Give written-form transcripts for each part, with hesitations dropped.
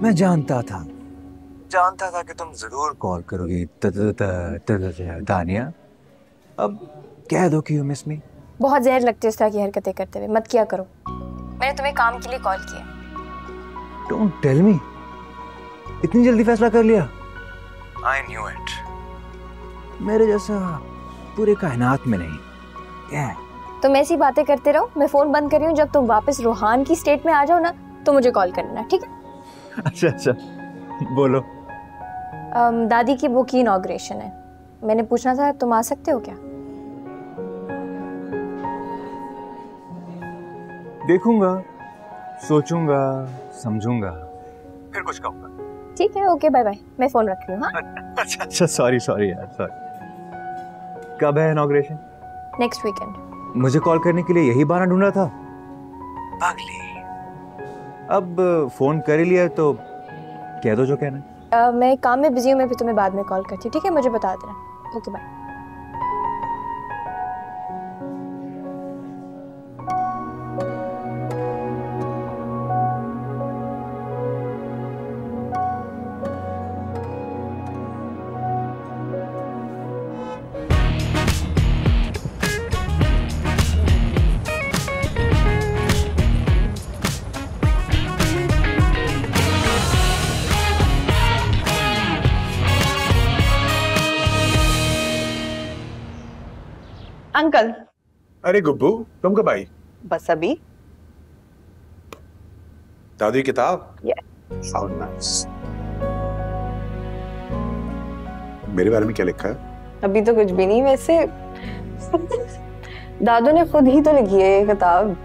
मैं जानता था कि तुम जरूर कॉल करोगी दानिया। अब कह दो कि यू मिस मी। बहुत जहर लगती है इस तरह की हरकतें करते हुए, मत किया करो। मैंने तुम्हें काम के लिए कॉल किया। डोंट टेल मी, इतनी जल्दी फैसला कर लिया? I knew it. मेरे जैसा पूरे कायनात में नहीं। क्या है? तुम ऐसी बातें करते रहो, मैं फोन बंद कर रही हूँ। जब तुम वापस रूहान की स्टेट में आ जाओ ना तो मुझे कॉल करना, ठीक है? अच्छा बोलो। दादी की बुक की इनॉग्रेशन है, मैंने पूछना था तुम आ सकते हो क्या? देखूंगा, सोचूंगा, समझूंगा, फिर कुछ कहूंगा। ठीक है, ओके, बाय बाय। मैं फोन रख रही हूँ। हाँ, अच्छा सॉरी यार, सॉरी। कब है इनॉग्रेशन? Next weekend. मुझे कॉल करने के लिए यही बहाना ढूंढा था? पागली। अब फोन कर ही लिया तो कह दो जो कहना है। मैं काम में बिजी हूँ, मैं फिर तुम्हें बाद में कॉल करती हूँ, ठीक है? मुझे बता देना। Okay bye. अंकल। अरे गुब्बू, तुम कब आई? बस अभी। दादी किताब? Yes. How nice. मेरे बारे में क्या लिखा है? अभी तो कुछ भी नहीं, वैसे दादू ने खुद ही तो लिखी है ये किताब।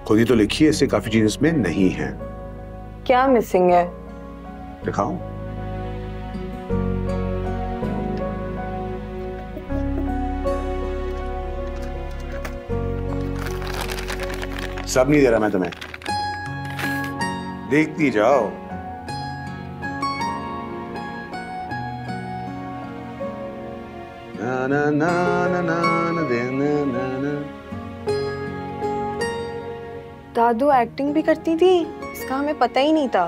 खुद ही तो लिखी है, इससे काफी चीजें इसमें नहीं है। क्या मिसिंग है? दिखाऊं? सब नहीं दे रहा मैं तुम्हें, देखती जाओ। ना ना ना ना ना ना ना। दादू एक्टिंग भी करती थी, इसका हमें पता ही नहीं था।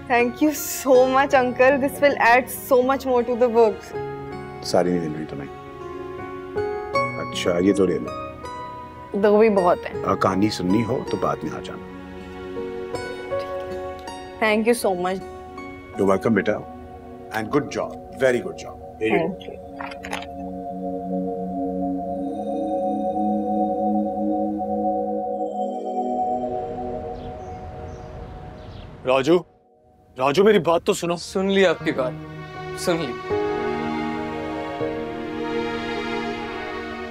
Thank you so much uncle, this will add so much more to the book. सारी नहीं मिल रही तुम्हें? अच्छा, ये तो ले लो। दो भी बहुत है। कहानी सुननी हो तो बाद में आ जाना। Thank you so much. You welcome बेटा, and good job, very good job. Thank you. Raju मेरी बात तो सुनो। सुन ली आपकी बात, सुन ली।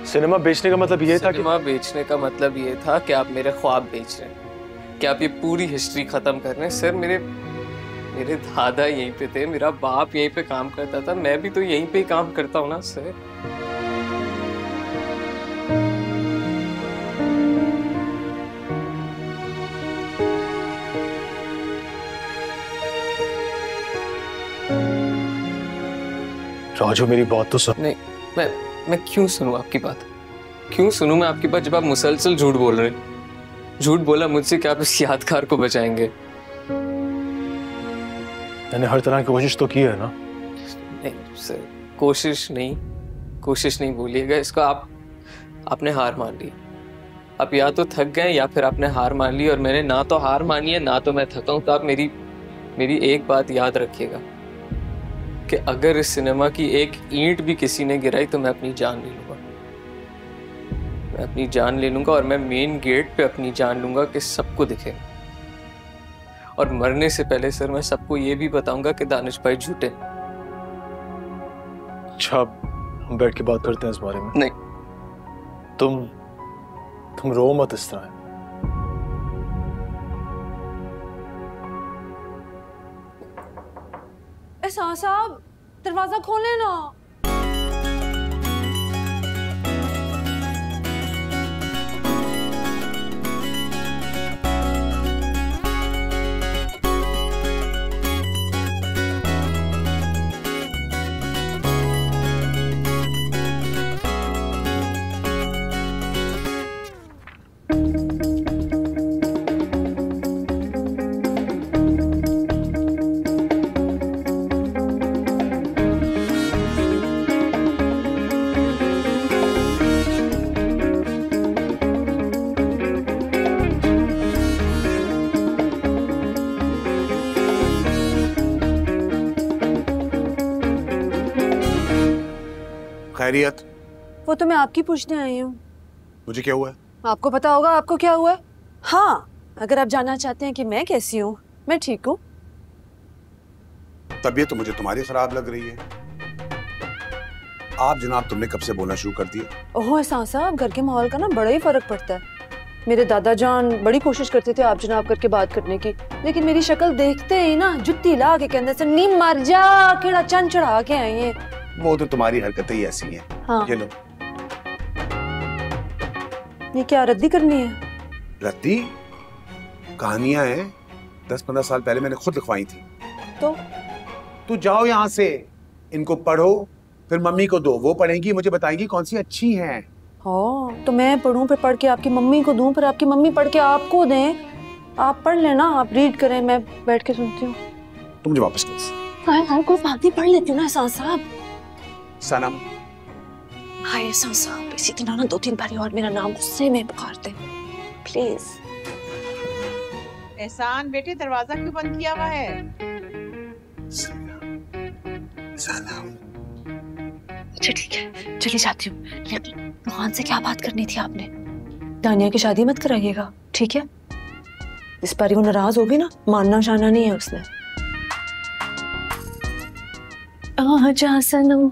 सिनेमा बेचने का मतलब ये था कि सिनेमा बेचने का मतलब ये था कि आप मेरे ख्वाब बेच रहे हैं, कि आप ये पूरी हिस्ट्री खत्म कर रहे हैं। सर मेरे दादा यहीं पे थे, मेरा बाप यहीं पे काम करता था, मैं भी तो यहीं पे ही काम करता हूँ ना सर। राजू मेरी बात तो सुन। नहीं, मैं क्यों सुनूं आपकी बात? क्यों सुनूं मैं आपकी बात जब आप मुसलसल झूठ बोल रहे हैं? झूठ बोला मुझसे कि आप इस यादगार को बचाएंगे। मैंने हर तरह की कोशिश तो की है ना। नहीं सर, कोशिश नहीं बोलिएगा इसको। आपने हार मान ली। आप या तो थक गए या फिर आपने हार मान ली, और मैंने ना तो हार मानी है ना तो मैं थका हूं। तो आप मेरी एक बात याद रखिएगा कि अगर इस सिनेमा की एक ईंट भी किसी ने गिराई तो मैं अपनी जान ले लूंगा। मैं अपनी जान ले लूंगा और मैं मेन गेट पे अपनी जान लूंगा कि सबको दिखे। और मरने से पहले सर मैं सबको ये भी बताऊंगा कि दानिश भाई झूठे। अच्छा, हम बैठ के बात करते हैं इस बारे में। नहीं, तुम रो मत इस तरह। साहब दरवाजा खोले ना। खैरियत? वो तो मैं आपकी पूछने आई हूँ। मुझे क्या हुआ है? आपको पता होगा आपको क्या हुआ है। हाँ, अगर आप जानना चाहते हैं कि मैं कैसी हूँ, मैं ठीक हूँ। तबीयत तो मुझे तुम्हारी खराब लग रही है। आप जनाब, तुमने कब से बोलना शुरू कर दिया? ओहो एहसान साहब, घर के माहौल का ना बड़ा ही फर्क पड़ता है। मेरे दादा जान बड़ी कोशिश करते थे आप जनाब करके बात करने की, लेकिन मेरी शक्ल देखते ही ना जुत्ती ला के अंदर से नी मर जा केड़ा चंद चढ़ा के आई है। वो तो तुम्हारी हरकतें ही ऐसी हैं। हाँ। ये लो। ये क्या रद्दी करनी है? रद्दी? कहानियां हैं 10-15 साल पहले मैंने खुद लिखवाई थी। तो जाओ यहाँ से, इनको पढ़ो, फिर मम्मी को दो, वो पढ़ेंगी, मुझे बताएंगी कौन सी अच्छी हैं। हाँ, तो मैं पढ़ूं, फिर पढ़ के आपकी मम्मी को दूं, फिर आपकी मम्मी पढ़ के आपको दें। आप पढ़ लेना, आप रीड करें, मैं बैठ के सुनती हूँ। तुम मुझे वापस कर। हाँ, कोई बात नहीं, पढ़ लेती हूँ ना एहसान साहब। सनम। हाय एहसान साहब, इसी तरह ना 2-3 बारी और मेरा नाम गुस्से में पुकारते प्लीज। एहसान बेटे, दरवाजा क्यों बंद किया हुआ है? सनम। अच्छा ठीक है, चली जाती हूँ। लेकिन रोहान से क्या बात करनी थी आपने? दानिया की शादी मत कराइएगा, ठीक है? इस बार वो नाराज होगी ना, मानना शाना नहीं है उसने। आजा सनम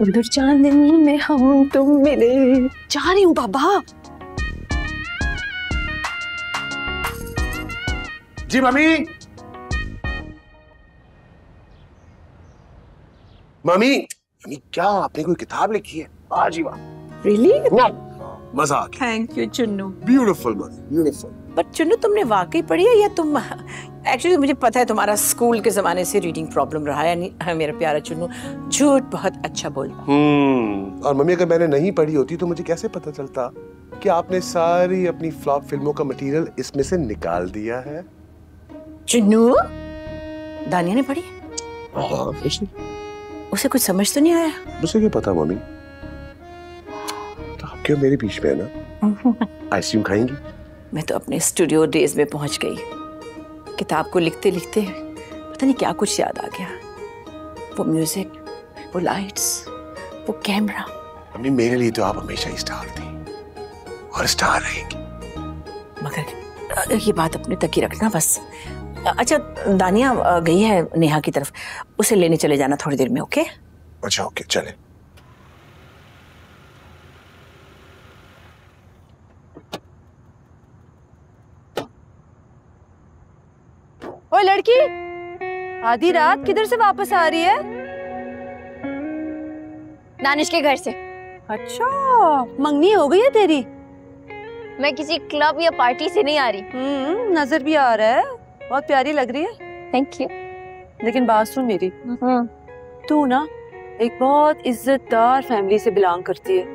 उधर चांदनी में हम तुम मिले। जा रही हूँ बाबा। जी मम्मी। मम्मी, मम्मी क्या आपने कोई किताब लिखी है? आज ही वाह। रियली? मजा आ गया। Thank you Chunnu. Beautiful mummy, beautiful. पर चुन्नू, तुमने वाकई पढ़ी है या तुम? एक्चुअली मुझे पता है तुम्हारा स्कूल के जमाने से रीडिंग प्रॉब्लम रहा है। नहीं, मेरा प्यारा चुन्नू झूठ बहुत अच्छा बोलता। और मम्मी, अगर मैंने नहीं पढ़ी होती तो मुझे कैसे पता चलता कि आपने सारी अपनी फ्लॉप फिल्मों का मटेरियल इसमें से निकाल दिया है? चुन्नू, दानिया ने पढ़ी? हाँ, उसे कुछ समझ तो नहीं आया? मुझे क्या पता मम्मी। तो आप क्यों मेरे बीच में है ना? आइसक्रीम खाएंगी? मैं तो अपने स्टूडियो डेज में पहुंच गई। किताब को लिखते लिखते पता नहीं क्या कुछ याद आ गया। वो म्यूजिक, वो लाइट्स, वो कैमरा। मम्मी, मेरे लिए तो आप हमेशा ही स्टार थी और स्टार रहेंगी। मगर ये बात अपने तक ही रखना बस। अच्छा, दानिया गई है नेहा की तरफ, उसे लेने चले जाना थोड़ी देर में। ओके? अच्छा ओके, चले। ओए लड़की, आधी रात किधर से वापस आ रही है? दानिश के घर से। अच्छा, मंगनी हो गई है तेरी? मैं किसी क्लब या पार्टी से नहीं आ रही। नजर भी आ रहा है, बहुत प्यारी लग रही है। Thank you. लेकिन बात सुन मेरी, तू ना एक बहुत इज्जतदार फैमिली से बिलोंग करती है।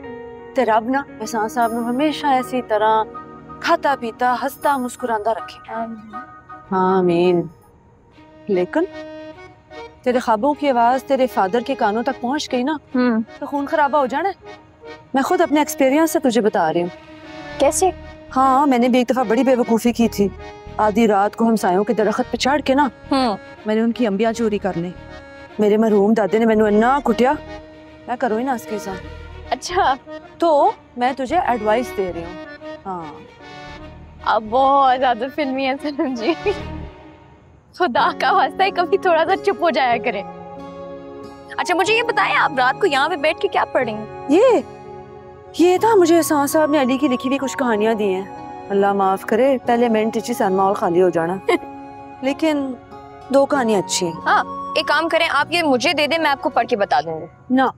तेरा रब ना एहसान साहब ने हमेशा ऐसी तरह खाता पीता हंसता मुस्कुराता रखे। हाँ आमीन। लेकिन तेरे ख्वाबों की आवाज तेरे फादर के कानों तक पहुंच गई ना, तो खून खराबा हो जाना है। मैं खुद अपने एक्सपीरियंस से तुझे बता रही हूँ। कैसे? हाँ, मैंने भी एक दफा बड़ी बेवकूफी की थी। आधी रात को हमसायों के दरख्त पे चढ़ के ना मैंने उनकी अंबियां चोरी कर ली। मेरे मरहूम दादे ने मैंने इन्ना कुटिया, मैं करो ही ना इसके साथ। अच्छा, तो मैं तुझे एडवाइस दे रही हूँ। हाँ, आप बहुत ज्यादा फिल्मी हैं सनम जी। खुदा का वास्ता है कभी थोड़ा सा चुप हो जाया करें। अच्छा मुझे ये बताएं, आप रात को यहाँ पे बैठ के क्या पढ़ेंगे? ये था मुझे एहसान साहब ने अली की लिखी हुई कुछ कहानियां दी हैं। अल्लाह माफ करे, पहले मैंने टीची सनमा और खाली हो जाना। लेकिन 2 कहानियां अच्छी हैं। हाँ, एक काम करें, आप ये मुझे दे दें, मैं आपको पढ़ के बता दूंगी। ना,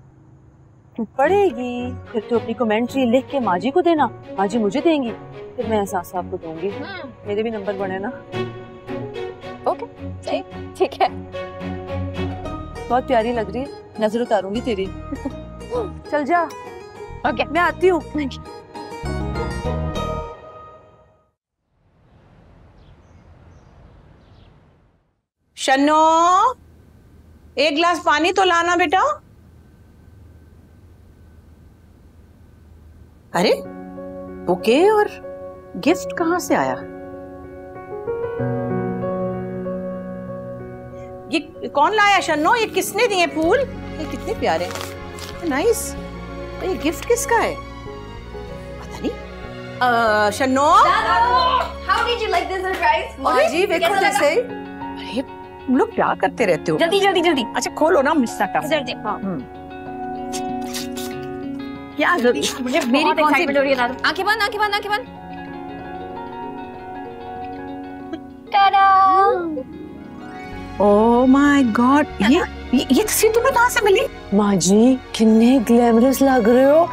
तू पढ़ेगी, फिर तू अपनी कमेंट्री लिख के माजी को देना, माजी मुझे देंगी, फिर मैं एहसान साहब को दूंगी। मेरे भी नंबर बने ना। ओके, सही, ठीक है। बहुत प्यारी लग रही है, नजर उतारूंगी तेरी। चल जा। ओके, मैं आती हूँ। शन्नो, एक गिलास पानी तो लाना बेटा। अरे बुके और गिफ्ट कहाँ से आया? ये कौन लाया शन्नो? ये किसने दिए फूल? ये कितने प्यारे हैं। नाइस। ये गिफ्ट किसका है? पता नहीं। शन्नो, How did you like this surprise? माँ जी देखो जैसे। अरे तुम लोग क्या करते रहते हो? जल्दी जल्दी जल्दी। अच्छा खोलो ना मिस्टर टफ। जल्दी। क्या जल्दी? मुझे मेरी एक्साइटमेंट हो रही है ना। आंखें बंद आंखें बंद आंखें बंद। टाडा। ओह माय गॉड, ये तस्वीर तुम्हें कहाँ से मिली? माँ जी कितने ग्लैमरस लग रहे हो।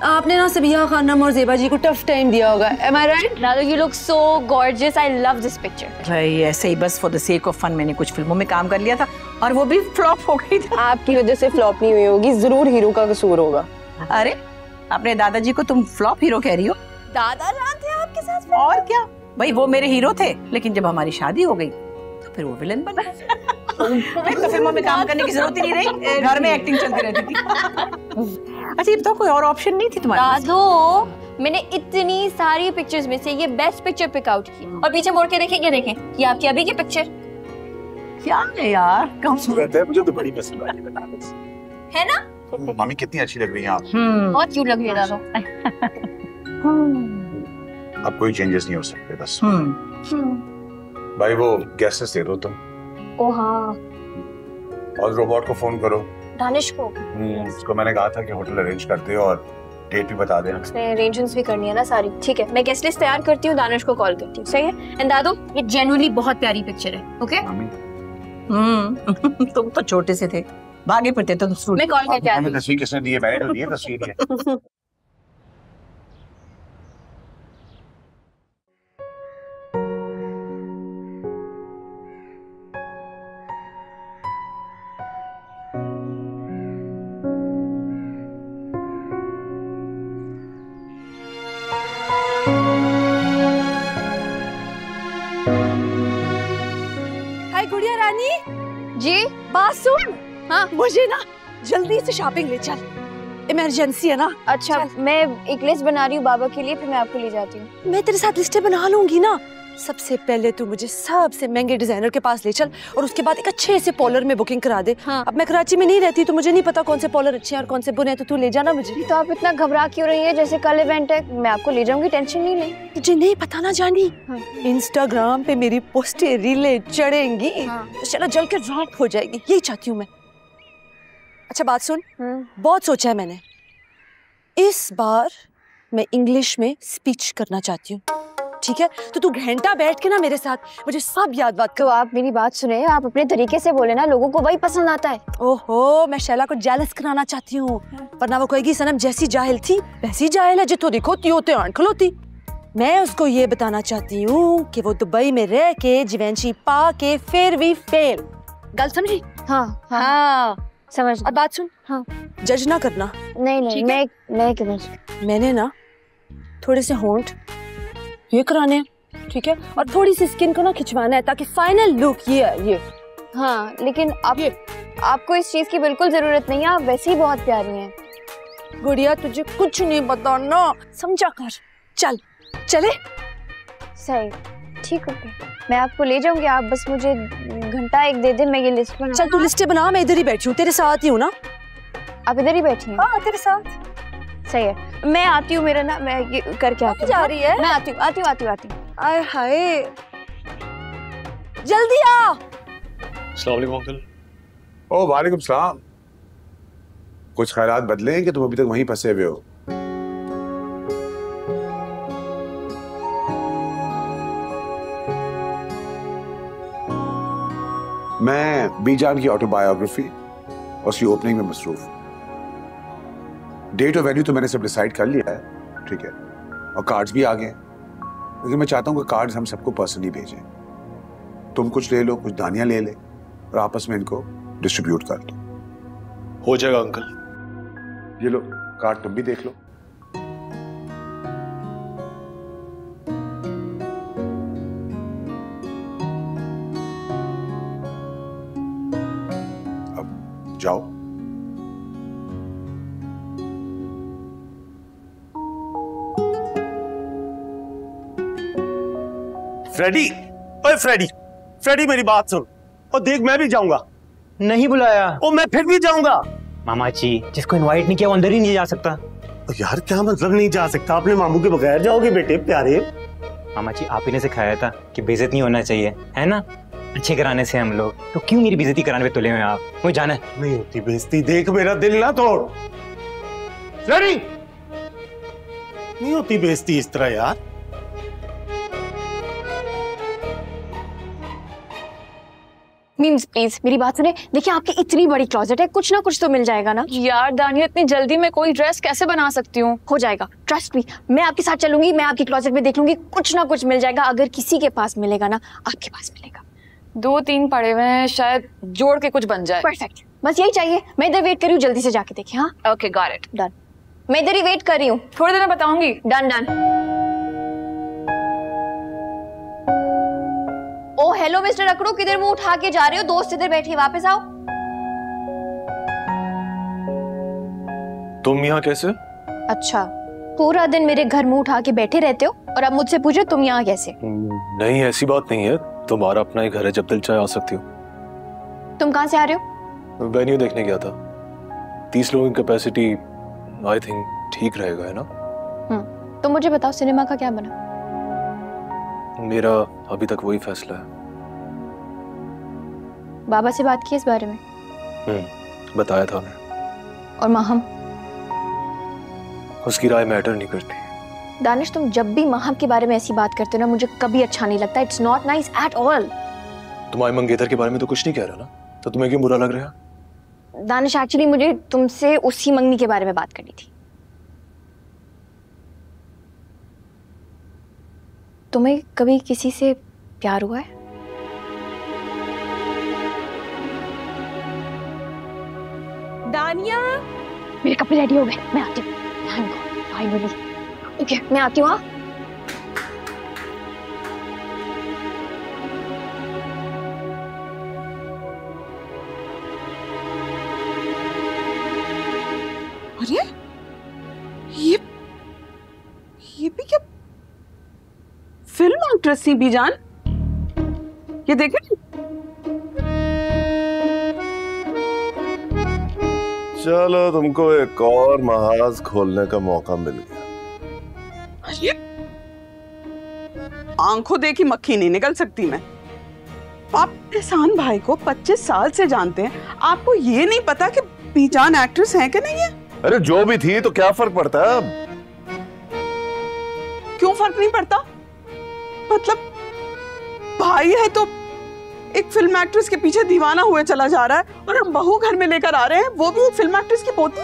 आपने ना सबिया खानम और जेबा जी को टफ टाइम दिया होगा। Am I right? Nado, you look so gorgeous. I love this picture. भाई ऐसे ही बस for the sake of fun मैंने कुछ फिल्मों में काम कर लिया था और वो भी फ्लॉप हो गई थी। आपकी वजह से फ्लॉप नहीं हुई होगी, जरूर हीरो का कसूर होगा। अरे अपने दादाजी को तुम फ्लॉप हीरो कह रही हो? दादा जान थे आपके साथ? और क्या भाई, वो मेरे हीरो थे, लेकिन जब हमारी शादी हो गई तो फिर वो विलन बन गए। फिर तो फिल्मों में काम करने की जरूरत ही नहीं रही, घर में एक्टिंग चलती रहती थी। अच्छा ये तो कोई और ऑप्शन नहीं थी तुम्हारे पास? दादू, मैंने इतनी सारी पिक्चर्स में से ये बेस्ट पिक्चर पिक आउट की और पीछे मुड़ के देखेंगे, देखें ये आपकी अभी की पिक्चर क्या है यार, कम सूरत है, मुझे तो बड़ी पसंद आई है ना? मम्मी कितनी अच्छी लग रही है आप। बहुत क्यूट लग रही है दादू। अब कोई चेंजेस नहीं हो सकते बस। भाई वो गैसेस दे दो तुम। ओ हाँ, और रोबोट को फोन करो, दानिश को। उसको मैंने कहा था कि होटल अरेंज कर दे और डेट भी बता दे। उसने अरेंजमेंट्स भी करनी है ना सारी। ठीक है, मैं गेस्ट लिस्ट तैयार करती हूँ, दानिश को कॉल करती हूँ। सही है? एंड दादू, ये जेन्युइनली बहुत प्यारी पिक्चर है। ओके? तुम तो छोटे से थे, भागे फिरते थे तुम। मैं कॉल करके आती हूँ। तस्वीर किसने दी है? मैंने तो दी है तस्वीर। गुड़िया रानी जी बात सुन। हाँ, मुझे ना जल्दी से शॉपिंग ले चल, इमरजेंसी है ना। अच्छा मैं एक लिस्ट बना रही हूँ बाबा के लिए, फिर मैं आपको ले जाती हूँ। मैं तेरे साथ लिस्टें बना लूंगी ना। सबसे पहले तू मुझे सबसे महंगे डिजाइनर के पास ले चल और उसके बाद एक अच्छे से पॉलर में बुकिंग करा दे। हाँ। अब मैं कराची में नहीं रहती तो मुझे नहीं पता कौन से पॉलर अच्छे हैं और कौन से बुरे हैं, तो तू ले जाना मुझे। तो आप इतना घबरा क्यों रही है? जैसे कल इवेंट है, मैं आपको ले जाऊंगी, टेंशन नहीं ले। तुझे नहीं पता ना जानी, हाँ। इंस्टाग्राम पे मेरी पोस्टें रीलें चढ़ेंगी, हाँ। तो चलो जल के राख हो जाएगी, यही चाहती हूँ मैं। अच्छा बात सुन, बहुत सोचा है मैंने, इस बार मैं इंग्लिश में स्पीच करना चाहती हूँ, ठीक है? तो तू घंटा बैठ के ना मेरे साथ मुझे सब याद बात। तो आप मेरी बात सुने, आप अपने तरीके से बोले ना, लोगों को वही पसंद आता है। ओहो, मैं शैला को जेलस कराना चाहती हूँ, वरना वो कहेगी सनम जैसी जाहिल थी वैसी जाहिल है, जितो देखो त्यो ते आंख खलोती। मैं उसको ये बताना चाहती हूँ कि वो दुबई में रह के जीवेंशी पा के फिर भी फेल। गल समझी? हाँ हाँ समझ। और बात सुन, हाँ जज ना करना। नहीं मैं समझ। मैंने ना थोड़े से होंठ ये कराने हैं, ठीक है? और थोड़ी सी स्किन को ना खिंचवाना है ताकि फाइनल लुक ये है ये। हाँ लेकिन आपको इस चीज की बिल्कुल जरूरत नहीं है, आप वैसे ही बहुत प्यारी हैं। गुड़िया तुझे कुछ नहीं बताना, समझा कर। चल चले। सही, ठीक है, मैं आपको ले जाऊंगी, आप बस मुझे घंटा एक दे दे, मैं ये लिस्ट बना। चल तू लिस्ट बना, मैं इधर ही बैठी हूँ, तेरे साथ ही हूँ ना। आप इधर ही बैठी हैं? हाँ तेरे साथ। सही है, मैं आती हूँ, मेरा ना मैं ये करके आती हूँ। जा रही है? मैं आती हूँ। आय हाय, जल्दी आ। अस्सलाम वालेकुम अंकल। ओ वालेकुम सलाम। कुछ ख्यालात बदले हैं कि तुम अभी तक वहीं फंसे हुए हो? मैं बीजान की ऑटोबायोग्राफी और उसकी ओपनिंग में मसरूफ हूं। डेट और वेन्यू तो मैंने सब डिसाइड कर लिया है, ठीक है, और कार्ड्स भी आ गए, लेकिन मैं चाहता हूं कि कार्ड्स हम सबको पर्सनली भेजें। तुम कुछ ले लो, कुछ दानिया ले ले और आपस में इनको डिस्ट्रीब्यूट कर दो। हो जाएगा अंकल। ये लो कार्ड, तुम भी देख लो। अब जाओ। फ्रेडी, ओए फ्रेडी मेरी बात सुन। और देख मैं भी जाऊंगा। नहीं बुलाया। ओ मैं फिर भी जाऊंगा। मामा जी, जिसको इनवाइट नहीं किया वो अंदर ही नहीं जा सकता। यार क्या मतलब नहीं जा सकता? अपने मामू के बगैर जाओगे बेटे प्यारे? मामा जी, आप ही ने सिखाया था कि बेइज्जत नहीं होना चाहिए, है ना? अच्छे घराने से हम लोग, तो क्यों मेरी बेइज्जती कराने पे तुले हुए आप? मुझे जाना है। नहीं होती बेइज्जती, देख मेरा दिल ना तोड़। नहीं होती बेइज्जती इस तरह यार। मीम्स प्लीज मेरी बात सुने। देखिए आपकी इतनी बड़ी क्लोजेट है, कुछ ना कुछ तो मिल जाएगा ना। यार दानिया, इतनी जल्दी मैं कोई ड्रेस कैसे बना सकती हूँ? हो जाएगा, ट्रस्ट मी। मैं आपके साथ चलूंगी, मैं आपकी क्लोजेट में देख लूंगी, कुछ ना कुछ मिल जाएगा। अगर किसी के पास मिलेगा ना, आपके पास मिलेगा। 2-3 पड़े हुए हैं, शायद जोड़ के कुछ बन जाए। परफेक्ट, बस यही चाहिए। मैं इधर वेट कर रही हूँ, जल्दी से जाके देखिए। हाँ ओके, गॉट इट। डन। मैं इधर ही वेट कर रही हूँ, थोड़ी देर में बताऊंगी। Done done. ओ हेलो मिस्टर अकड़ू, किधर मुंह उठा के जा रहे हो? दोस्त इधर बैठिए, वापस आओ। तुम यहाँ कैसे? अच्छा, पूरा दिन मेरे घर मुंह उठा के बैठे रहते हो और अब मुझसे पूछो तुम यहाँ कैसे? नहीं, ऐसी बात नहीं है, तुम्हारा अपना ही घर है, जब दिल चाहे आ सकती हो। तुम कहाँ से आ रहे हो? वेन्यू देखने गया था। 30 लोगों की कैपेसिटी आई थिंक ठीक रहेगा, है ना? तो मुझे बताओ सिनेमा का क्या बना? मेरा अभी तक वही फैसला है। बाबा से बात की इस बारे में? बताया था मैं। और माहम? उसकी राय मैटर नहीं करती। दानिश, तुम जब भी माहम के बारे में ऐसी बात करते हो ना, मुझे कभी अच्छा नहीं लगता। It's not nice at all. तुम्हारे मंगेतर के बारे में तो कुछ नहीं कह रहा ना, तो तुम्हें क्यों बुरा लग रहा है? दानिश, एक्चुअली मुझे तुमसे उसी मंगनी के बारे में बात करनी थी। तुम्हें कभी किसी से प्यार हुआ है? दानिया, मेरे कपड़े रेडी हो गए, मैं आती हूँ। फाइनली ओके, मैं आती हूँ। अरे ये भी क्या फिल्म एक्ट्रेस थी बीजान? ये देखे? चलो तुमको एक और महाज खोलने का मौका मिल गया। आंखों देखी मक्खी नहीं निकल सकती मैं। आप एहसान भाई को 25 साल से जानते हैं, आपको ये नहीं पता कि बीजान एक्ट्रेस है कि नहीं है? अरे जो भी थी तो क्या फर्क पड़ता है अब? क्यों फर्क नहीं पड़ता? मतलब भाई है तो एक फिल्म एक्ट्रेस के पीछे दीवाना हुए चला जा रहा है, और हम बहू घर में लेकर आ रहे हैं, वो भी एक फिल्म एक्ट्रेस की पोती।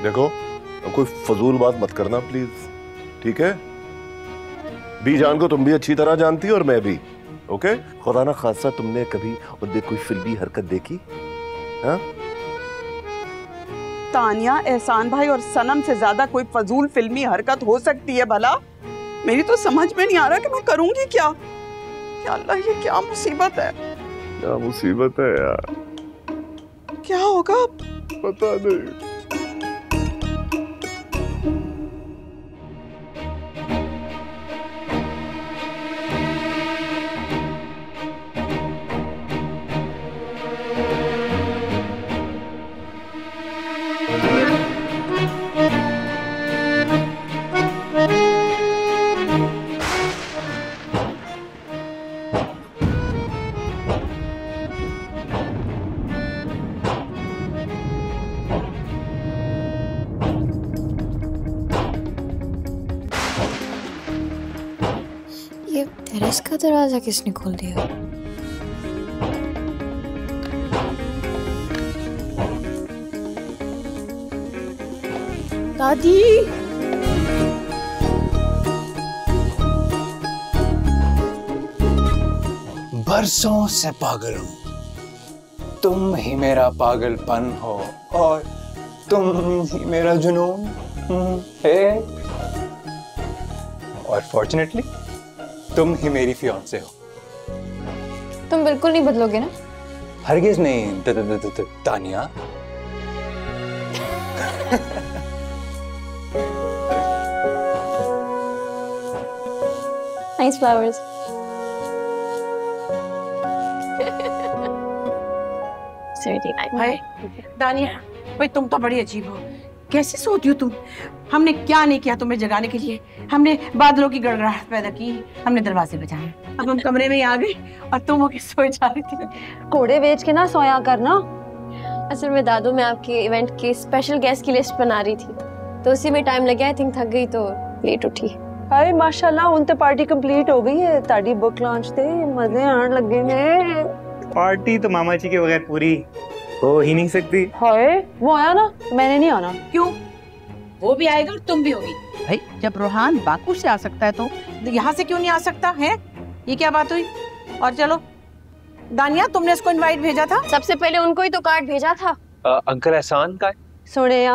देखो, कोई फजूल बात मत करना प्लीज, ठीक है? बीजान को तुम भी अच्छी तरह जानती हो और मैं भी, ओके? खुदा ना खासा तुमने कभी उनमें कोई फिल्मी हरकत देखी? हाँ? तानिया, एहसान भाई और सनम से ज्यादा कोई फजूल फिल्मी हरकत हो सकती है भला? मेरी तो समझ में नहीं आ रहा कि मैं करूंगी क्या। या अल्लाह, ये क्या मुसीबत है? क्या मुसीबत है यार? क्या होगा पता नहीं। टेरेस का दरवाजा किसने खोल दिया? दादी, बरसों से पागल हूं, तुम ही मेरा पागलपन हो और तुम ही मेरा जुनून है, और फॉर्चुनेटली तुम ही मेरी फियांसे हो। तुम बिल्कुल नहीं बदलोगे ना? हरगिज नहीं तानिया। Nice flowers. हाय दानिया, भाई तुम तो बड़ी अजीब हो, कैसे सोती हो तुम? हमने क्या नहीं किया तुम्हें जगाने के लिए? हमने बादलों की गड़गड़ाहट पैदा की, हमने दरवाजे बजाए, अब हम कमरे में आ गए और तुम होके सोए जा रही थी। कोड़े बेच के ना सोया करना। असल में दादू मैं आपके इवेंट के स्पेशल गेस्ट की लिस्ट बना रही थी, तो उसी में टाइम लग गया। आई थिंक थक गई तो लेट उठी। हाय माशाल्लाह, उन ते पार्टी कंप्लीट हो गई है। ताड़ी बुक लॉन्च ते मजे आने लगे ने। पार्टी तो मामा जी के बगैर पूरी हो ही नहीं सकती। हाय वो आया ना, मैंने नहीं आना। क्यों? वो भी आएगा और तुम भी होगी। भाई जब रोहान बाकू से आ सकता है तो यहाँ से क्यों नहीं आ सकता है? ये क्या बात हुई? और चलो दानिया, तुमने इसको इनवाइट भेजा था? सबसे पहले उनको ही तो कार्ड भेजा था। अंकल एहसान का सुने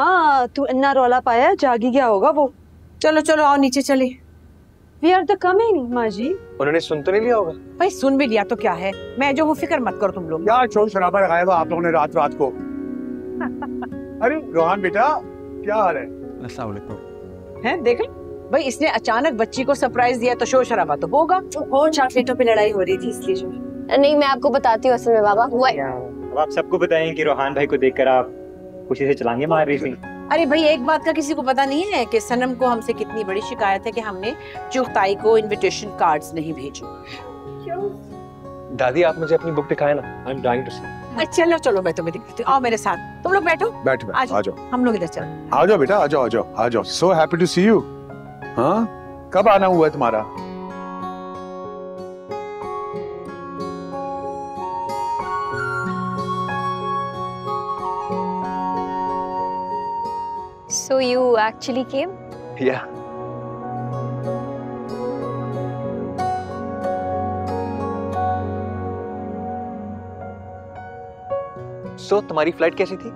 तू इतना रौला पाया, जागी गया होगा वो। चलो चलो आओ नीचे चले। We are the coming, माँ जी। उन्होंने सुन तो नहीं लिया होगा? भाई सुन भी लिया तो क्या है, मैं जो हूँ, फिक्र मत करो तुम लोग। क्या शोर शराबा लगाया हुआ आप लोगों ने रात रात को? अरे रोहान बेटा, क्या हाल है? अस्सलाम वालेकुम। हैं देख भाई, इसने अचानक बच्ची को सरप्राइज दिया तो शोर शराबा तो होगा। और चॉकलेटों पे लड़ाई हो रही थी इसलिए जो। नहीं, मैं आपको बताती हूँ असल में बाबा हुआ। अब आप सबको बताएं कि रोहान भाई को देखकर आप खुशी से चलांगे मार रही थी। अरे भाई एक बात का किसी को पता नहीं है कि सनम को हमसे कितनी बड़ी शिकायत है कि हमने चुगताई को इनविटेशन कार्ड्स नहीं भेजे। दादी आप मुझे अपनी बुक दिखाए ना, आई एम डाइंग टू सी। चलो चलो मैं तुम्हें दिखाती हूँ, आओ मेरे साथ। तुम लोग बैठो। बैठो आ जाओ, हम लोग इधर चलो। आ जाओ बेटा, आ जाओ आ जाओ आ जाओ। So happy to see you. हाँ, कब आना हुआ है तुम्हारा? So you actually came? Yeah. So तुम्हारी फ्लाइट कैसी थी?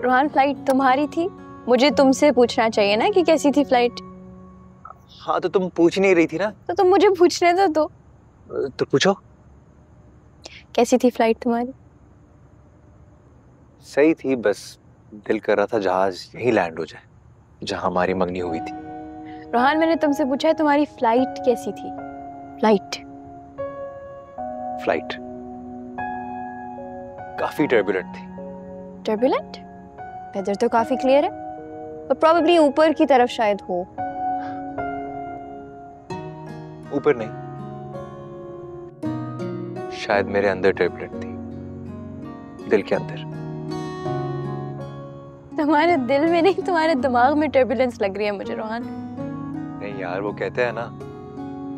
रोहान फ्लाइट तुम्हारी थी, मुझे तुमसे पूछना चाहिए ना कि कैसी थी फ्लाइट। हाँ तो तुम पूछ नहीं रही थी ना, तो तुम मुझे पूछने दो। तो पूछो। कैसी थी फ्लाइट तुम्हारी? सही थी, बस दिल कर रहा था जहाज यहीं लैंड हो जाए जहां हमारी मंगनी हुई थी। रोहान मैंने तुमसे पूछा है तुम्हारी फ्लाइट कैसी थी? फ्लाइट काफी टर्बुलेंट थी। टर्बुलेंट? वेदर तो काफी क्लियर है, पर प्रोबेबली ऊपर की तरफ शायद हो। ऊपर नहीं, शायद मेरे अंदर टर्बुलेंट थी, दिल के अंदर। तुम्हारे दिल में नहीं, तुम्हारे दिमाग में टर्बुलेंस लग रही है मुझे रोहान। नहीं यार, वो कहते हैं ना,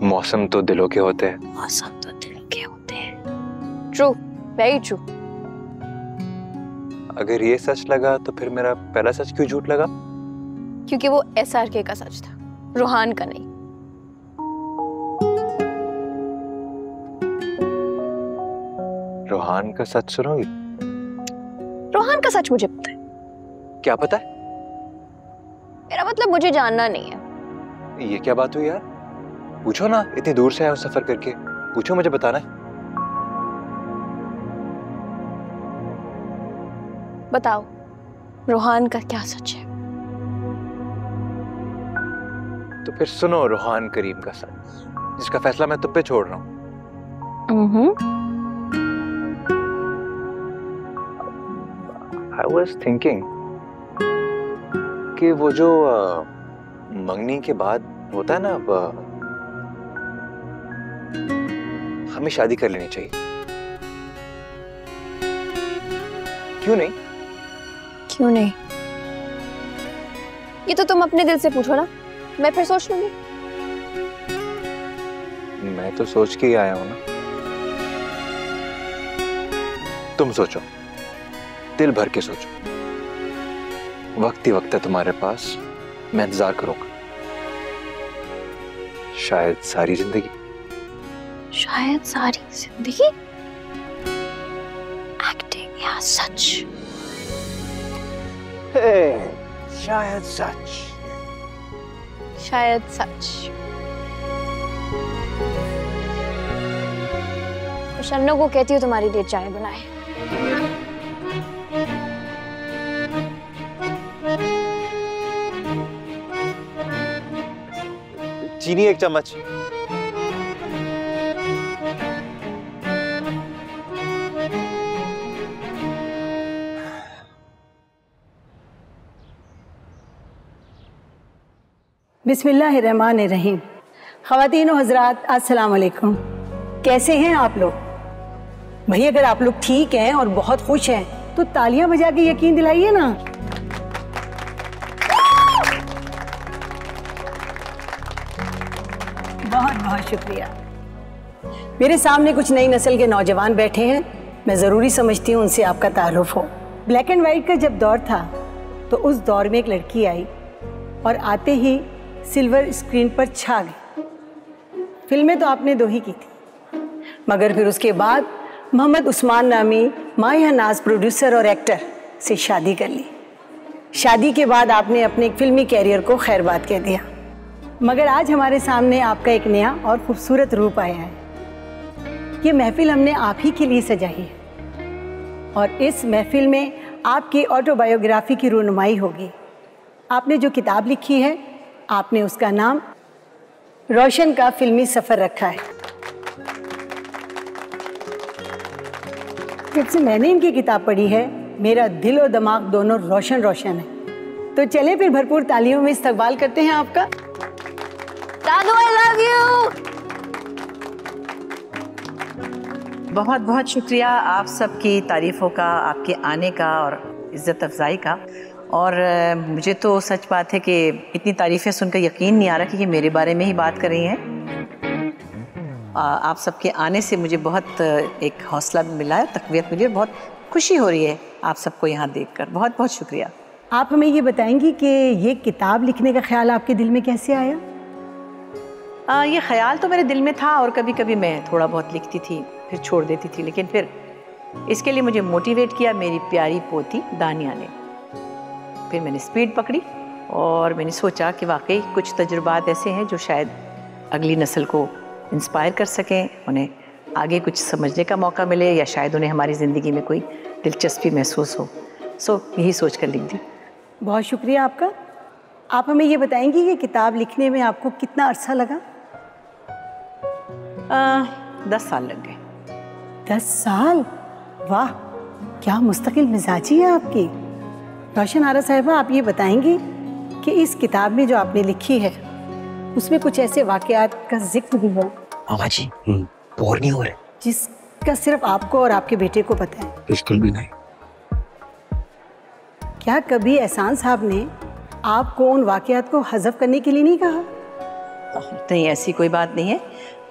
मौसम तो दिलों के होते हैं। मौसम तो दिलों के होते हैं। True, very true. अगर ये सच लगा तो फिर मेरा पहला सच क्यों झूठ लगा? क्योंकि वो SRK का सच था, रोहान का नहीं। रोहान का सच सुनोगी? रोहान का सच मुझे पता है। क्या पता है? मेरा मतलब मुझे जानना नहीं है। ये क्या बात हुई यार? पूछो ना, इतनी दूर से आया हूं सफर करके, पूछो, मुझे बताना है। बताओ, रोहान का क्या सच है? तो फिर सुनो रोहान करीम का सच, जिसका फैसला मैं तुम पे छोड़ रहा हूँ। I was thinking कि वो जो मंगनी के बाद होता है ना, हमें शादी कर लेनी चाहिए। क्यों नहीं? क्यों नहीं? ये तो तुम अपने दिल से पूछो ना, मैं फिर सोच लूंगी। मैं तो सोच के ही आया हूं ना। तुम सोचो, दिल भर के सोचो। वक्त ही वक्त है तुम्हारे पास, मैं इंतजार करूंगा। शायद सारी जिंदगी। शायद सारी जिंदगी? एक्टिंग या सच? शायद सच। शायद सच। शन्नो को कहती हूँ तुम्हारे लिए चाय बनाए। चीनी 1 चम्मच। बिस्मिल्लाहिर्रहमानिर्रहीम। ख़वातीन व हज़रात अस्सलाम वालेकुम। कैसे हैं आप लोग? भाई अगर आप लोग ठीक हैं और बहुत खुश हैं तो तालियां बजा के यकीन दिलाइए ना। बहुत बहुत शुक्रिया। मेरे सामने कुछ नई नस्ल के नौजवान बैठे हैं, मैं ज़रूरी समझती हूँ उनसे आपका तारुफ हो। ब्लैक एंड वाइट का जब दौर था तो उस दौर में एक लड़की आई और आते ही सिल्वर स्क्रीन पर छा गई। फिल्में तो आपने 2 ही की थी, मगर फिर उसके बाद मोहम्मद उस्मान नामी माहिया नाज प्रोड्यूसर और एक्टर से शादी कर ली। शादी के बाद आपने अपने फिल्मी कैरियर को खैरबाद कह दिया, मगर आज हमारे सामने आपका एक नया और खूबसूरत रूप आया है। ये महफिल हमने आप ही के लिए सजाई है और इस महफिल में आपकी ऑटोबायोग्राफी की रूनुमाई होगी। आपने जो किताब लिखी है, आपने उसका नाम रोशन का फिल्मी सफ़र रखा है। जब से मैंने इनकी किताब पढ़ी है, मेरा दिल और दिमाग दोनों रोशन रोशन है। तो चले फिर भरपूर तालियों में इस्तकबाल करते हैं आपका। दादू आई लव यू। बहुत बहुत शुक्रिया आप सबकी तारीफ़ों का, आपके आने का और इज़्ज़त अफजाई का। और मुझे तो सच बात है कि इतनी तारीफ़ें सुनकर यकीन नहीं आ रहा कि ये मेरे बारे में ही बात कर रही हैं। आप सबके आने से मुझे बहुत एक हौसला मिला है, तक़वियत मिली है, बहुत खुशी हो रही है आप सबको यहाँ देखकर। बहुत बहुत शुक्रिया। आप हमें ये बताएंगी कि ये किताब लिखने का ख्याल आपके दिल में कैसे आया? ये ख्याल तो मेरे दिल में था और कभी कभी मैं थोड़ा बहुत लिखती थी, फिर छोड़ देती थी, लेकिन फिर इसके लिए मुझे मोटिवेट किया मेरी प्यारी पोती दानिया ने। फिर मैंने स्पीड पकड़ी और मैंने सोचा कि वाकई कुछ तजुर्बात ऐसे हैं जो शायद अगली नस्ल को इंस्पायर कर सकें, उन्हें आगे कुछ समझने का मौका मिले या शायद उन्हें हमारी ज़िंदगी में कोई दिलचस्पी महसूस हो। सो यही सोच कर लिख दी। बहुत शुक्रिया आपका। आप हमें ये बताएंगी कि किताब लिखने में आपको कितना अरसा लगा? 10 साल लग गए। 10 साल? वाह, क्या मुस्तकिल मिजाजी है आपकी। रोशन आरा साहिबा, आप ये बताएंगी कि इस किताब में जो आपने लिखी है उसमें कुछ ऐसे वाकयात का जिक्र भी है मामा जी, बोर नहीं हो रहे? जिसका सिर्फ आपको और आपके बेटे को पता है? बिल्कुल भी नहीं। क्या कभी एहसान साहब ने आपको उन वाकयात को हज़फ करने के लिए नहीं कहा? नहीं, ऐसी कोई बात नहीं है।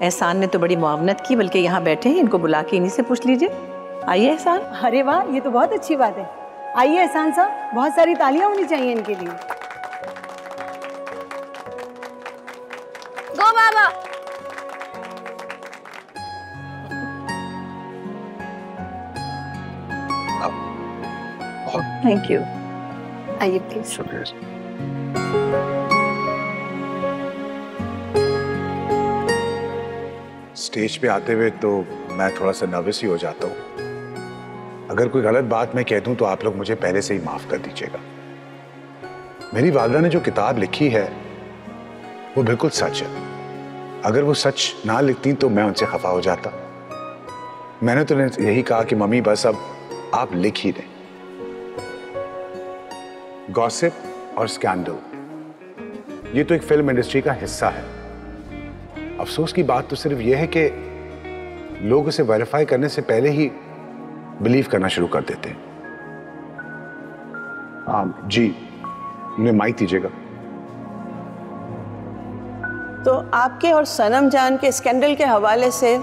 एहसान ने तो बड़ी मुआवनत की, बल्कि यहाँ बैठे हैं, इनको बुला के इन्हीं से पूछ लीजिए। आइए एहसान। अरे वाह, ये तो बहुत अच्छी बात है। आइए एहसान साहब, बहुत सारी तालियां होनी चाहिए इनके लिए। गो बाबा। Thank you. आइए प्लीज। स्टेज पे आते हुए तो मैं थोड़ा सा नर्वस ही हो जाता हूँ। अगर कोई गलत बात मैं कह दूं तो आप लोग मुझे पहले से ही माफ कर दीजिएगा। मेरी वालिदा ने जो किताब लिखी है वो बिल्कुल सच है। अगर वो सच ना लिखती तो मैं उनसे खफा हो जाता। मैंने तो यही कहा कि मम्मी बस अब आप लिख ही दें। गॉसिप और स्कैंडल ये तो एक फिल्म इंडस्ट्री का हिस्सा है। अफसोस की बात तो सिर्फ यह है कि लोग उसे वेरीफाई करने से पहले ही बिलीव करना शुरू कर देते हैं। जी, उन्हें माइक दीजिएगा। तो आपके और सनम जान के स्कैंडल के हवाले से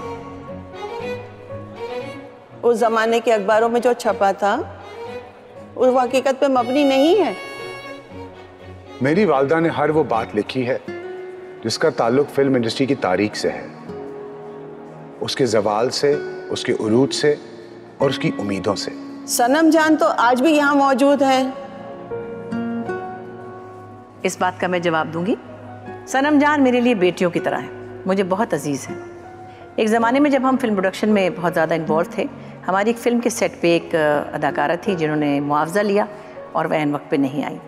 उस जमाने के अखबारों में जो छपा था वो हकीकत पे मबनी नहीं है। मेरी वालिदा ने हर वो बात लिखी है जिसका ताल्लुक फिल्म इंडस्ट्री की तारीख से है, उसके ज़वाल से, उसके उरूज से और उसकी उम्मीदों से। सनम जान तो आज भी यहाँ मौजूद है। इस बात का मैं जवाब दूंगी। सनम जान मेरे लिए बेटियों की तरह है, मुझे बहुत अजीज है। एक ज़माने में जब हम फिल्म प्रोडक्शन में बहुत ज़्यादा इन्वॉल्व थे, हमारी एक फ़िल्म के सेट पे एक अदाकारा थी जिन्होंने मुआवजा लिया और वह ऐन वक्त पे नहीं आई।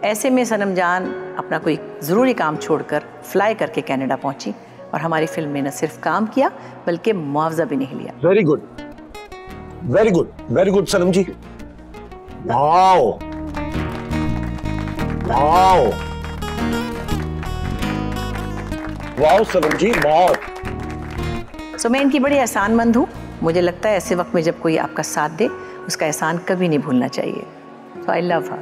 ऐसे में सनम जान अपना कोई ज़रूरी काम छोड़कर फ्लाई करके कनाडा पहुंची और हमारी फिल्म में न सिर्फ काम किया बल्कि मुआवजा भी नहीं लिया। Very good, very good, very good Sanam ji. Wow wow, वाह सनम जी, बहुत। सो मैं इनकी बड़ी एहसानमंद हूँ। मुझे लगता है ऐसे वक्त में जब कोई आपका साथ दे उसका एहसान कभी नहीं भूलना चाहिए। सो आई लव हर।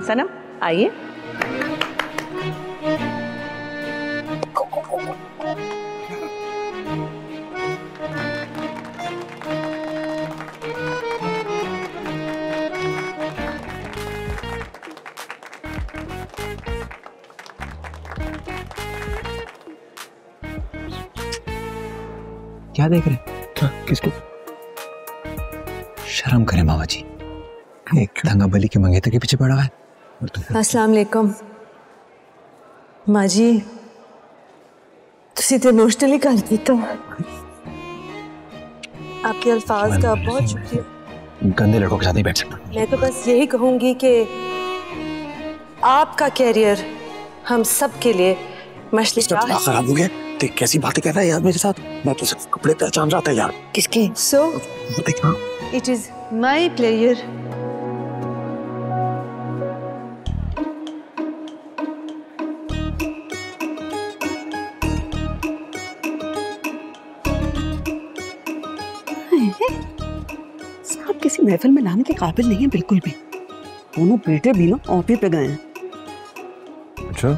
सनम आइए। क्या देख रहे? क्या? किसको? शर्म करें मामा जी, एक दंगा बली के मंगेतर के पीछे पड़ा है। अस्सलाम वालेकुम माँ जी, तुसी तो इमोशनली कर दिता। आपके अल्फाज का बहुत शुक्रिया। गंदे लड़कों के साथ नहीं बैठ सकता। मैं तो बस यही कहूंगी कि आपका कैरियर हम सब के लिए मछली खराब हो गया। देख कैसी बातें कर रहा है यार मेरे साथ। मैं तो सिर्फ कपड़े पहचान रहा था यार। किसके? So it is my player. साहब किसी महफिल में लाने के काबिल नहीं है बिल्कुल भी। दोनों बेटे भी ना ऑफिस पे गए हैं। अच्छा,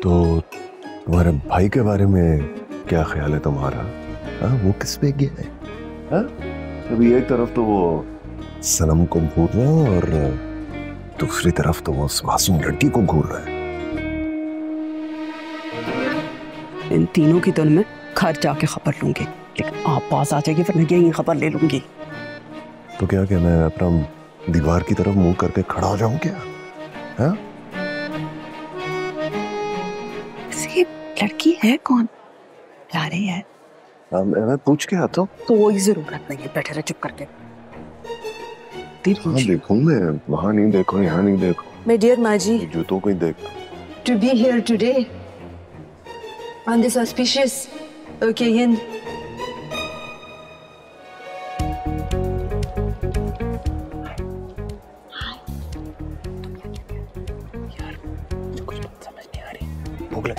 तो तुम्हारे भाई के बारे में क्या ख्याल है तुम्हारा? हाँ, वो किस पे गया है? हाँ? अभी एक तरफ तो वो सनम को घूर रहा है और दूसरी तरफ तो वो उस मासूम लड़की को घूर रहा है। इन तीनों की तो मैं घर जाके खबर लूंगी, लेकिन आप पास आ जाएगी फिर मैं यही खबर ले लूंगी। तो क्या मैं अपना दीवार की तरफ मुंह करके खड़ा हो जाऊं क्या? हाँ? लड़की है कौन? ला रही है। मैं पूछ के आता हूँ। कोई जरूरत नहीं है, बैठे रहे चुप करके। हाँ देखूं मैं, वहाँ नहीं देखो, यहाँ नहीं देखो। My dear माँ जी, जूतों को ही देख। to be here today on this auspicious occasion